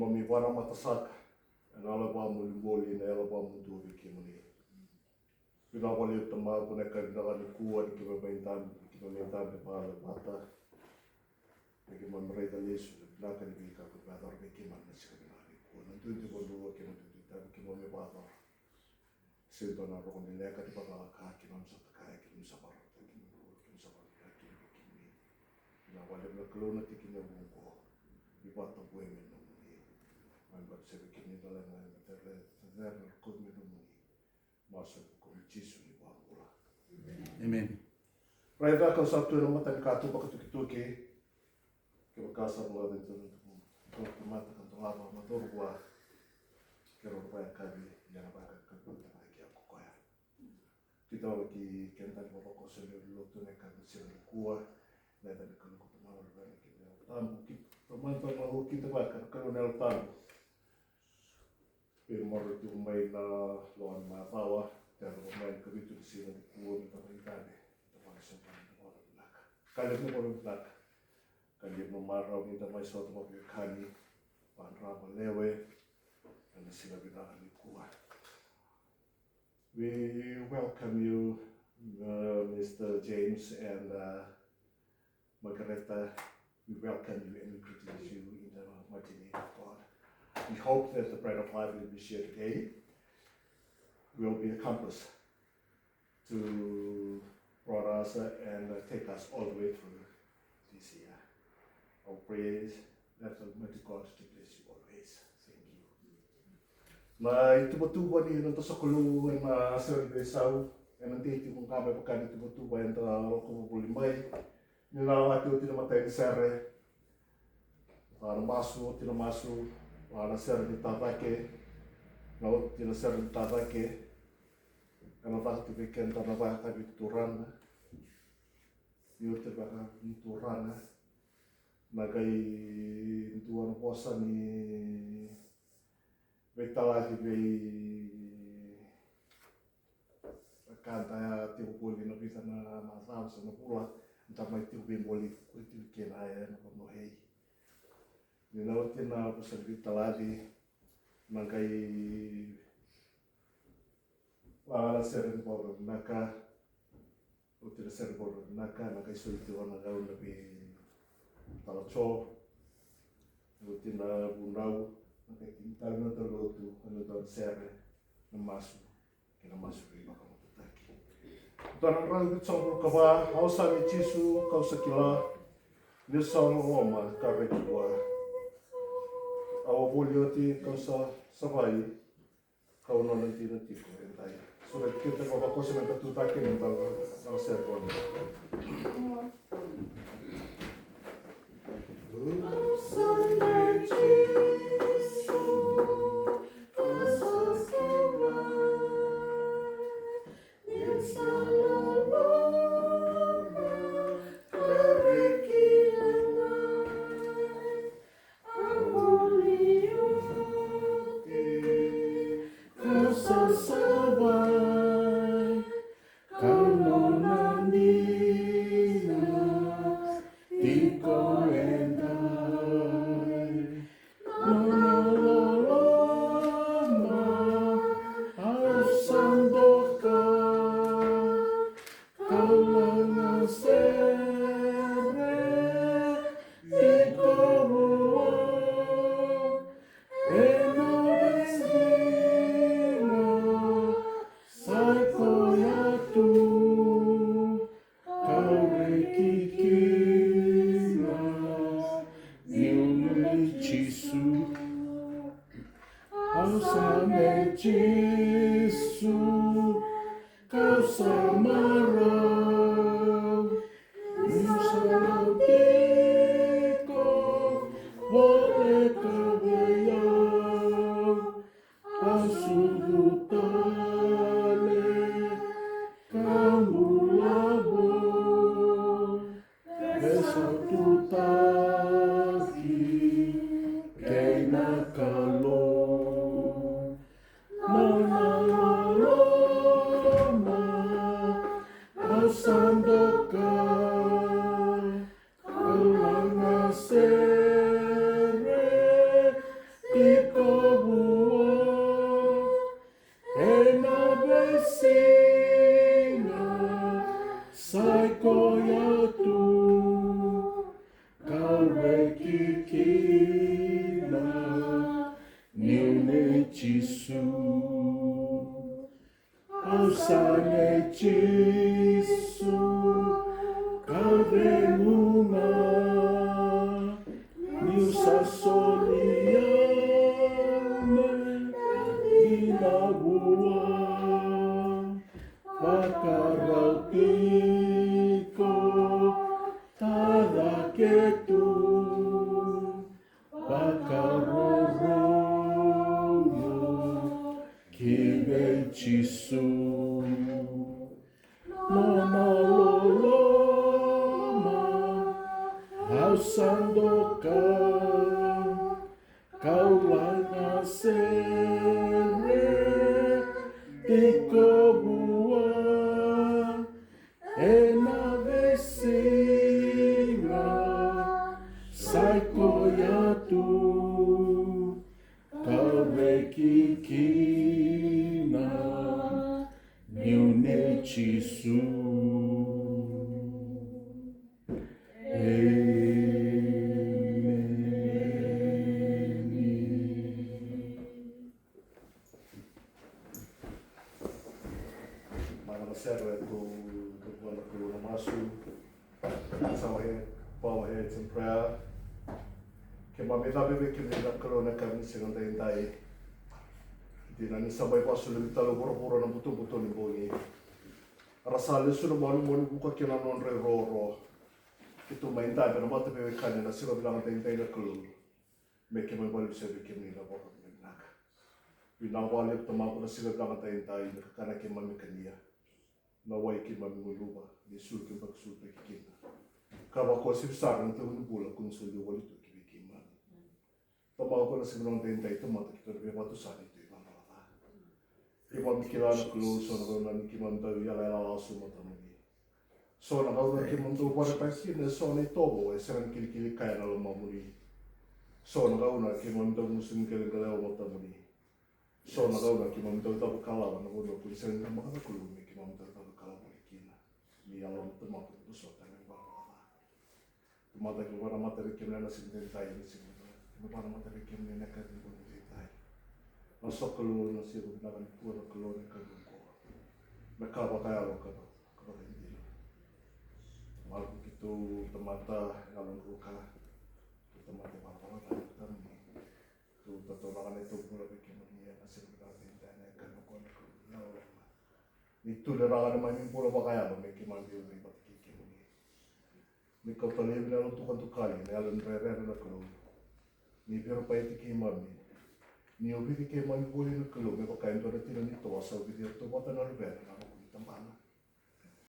mami wana matasaka and ala wa muli na ala wa mutu ki mani pina wale tama puna ka na ni kuwa ki ba intan ki ba intan de pa la mata ki man rei da lesu na ka ni ka ba dor ki man na sika na ni kuwa na tu ko do ki na tu ta ki mami ba dor se do na ro ni le ka ti pa ka ki man sa ka ki ni sa ba ki ni sa ba ki ni na wale na klona ti ki na ko i pata pue me no muni mai ba se ki ni dala na ter ko me no muni maso ko Jesu ni wa ora amen rai da ka sa tu na mata ka tu pa tu ki ke ka sa mo de tu ko mata ka to lava ma to wa ke ro pa ka bi ya na ba ka ku ta ki ko ko ya ti to ki ke ta ko ko se le lo tu ne ka se le kuwa na da ko ko na wa ba ki tambu ki Pamanta mahu kita bakar kalau tahu. Pirmor itu main lawan Matawa dan main ke itu di sini di kuon tapi tadi teman sempat orang belakang. Kali itu orang belakang. Kali itu marau minta mai suatu mobil kani panra melewe dan sila bilang di kuat. We welcome you, Mr. James and Margareta. We welcome you and we greet you in the mighty name of God. We hope that the bread of life will be shared today will be accomplished to brought us and take us all the way through this year. Our praise that Almighty God to bless you always. Thank you. Na itubo-tubo ni nung sa kulu na serve sau and nanti kung kami pagka itubo-tubo and kumubulimay nila atu tina matay ni serre para masu tina masu para serre ni tatake na tina serre ni tatake kana takti weekend na ba ka bituran yote ba ka bituran na kay tuan posa ni betala di be kanta tipo puli na bisa na masam sa na pula entah mai tiu bem boli kuitiu kena ya na no hei ni na tina pasal vitaladi mangai wala ser por naka util ser por naka nakai suitiu na gau na bi talacho utina bundau nakai tintal na tolotu ano don serre na masu kena masu ri baka Tuan rau tsong kawa hausa ni Jesu kau sakila ni sang Roma kare tua awa bolioti kau savai kau no nanti ko entai so kita ko ko se na tu ta ke ni tal na ser ko kikina niune Jisu ausane Jisu kavenunga niusasoliane inabua Pakarautiko tadaketu Pakaroroyo kibe Jisu Nona loloma hausandoka kaulana sere tikobua ena vesinga saiko yatu kawekikina niune Jisu Serve to one of the Masu. That's our head, bow our heads in prayer. Kemamita bebe kemina corona kami sinong tayo. Hindi na nisabay pa sulit talo puro na buto-buto ni Bongi. Arasali suno malu buka kinanon re roro. Ito main tayo pero mata bebe kanya na sila bilang tayo na kulo. May kemay balik sa bebe kemina po kami nag. Binawalip tamako na sila bilang tayo nakakana kemami kanya. Nawai ki mamuluba ni sulke bak sulke kina kaba ko sibsar nto no bula kun sulde wali to ki kima tama ko na sibnon ten tay to mata ki to be watu sani to ibang mata ibang kila na klo so na ni ki man taw ya la su mata ni so na ga ki man to para pa ki ne so ni tobo e seran kili kaya na lo mamuli so na ga una ki man to musim kele gala mata ni so na ga una ki man to ta kala na ko kun seran na maka ko mi ki man to ni alam tempat itu suatu yang bawa. Tempat yang bawa materi kimia nasi dentai ni sih. Tempat materi kimia nak kerja pun dentai. Masuk keluar nasi bukan pura keluar kan buku. Mereka pakai apa kalau ini. Malu itu tempat alam ruka. Tempat yang bawa kan itu tertolongan itu pura kimia nasi bukan dentai kan buku. Itu darah nama ini pula pakai apa? Mereka mampu ribat kiki ini. Mereka terlihat dalam tukang-tukang ini, dalam rere nak keluar. Ni biar pakai kiki mami. Ni obi kiki mami boleh nak keluar. Mereka kain tu ada tidak ni tu asal biar tu mata nak rere nak aku di tempat.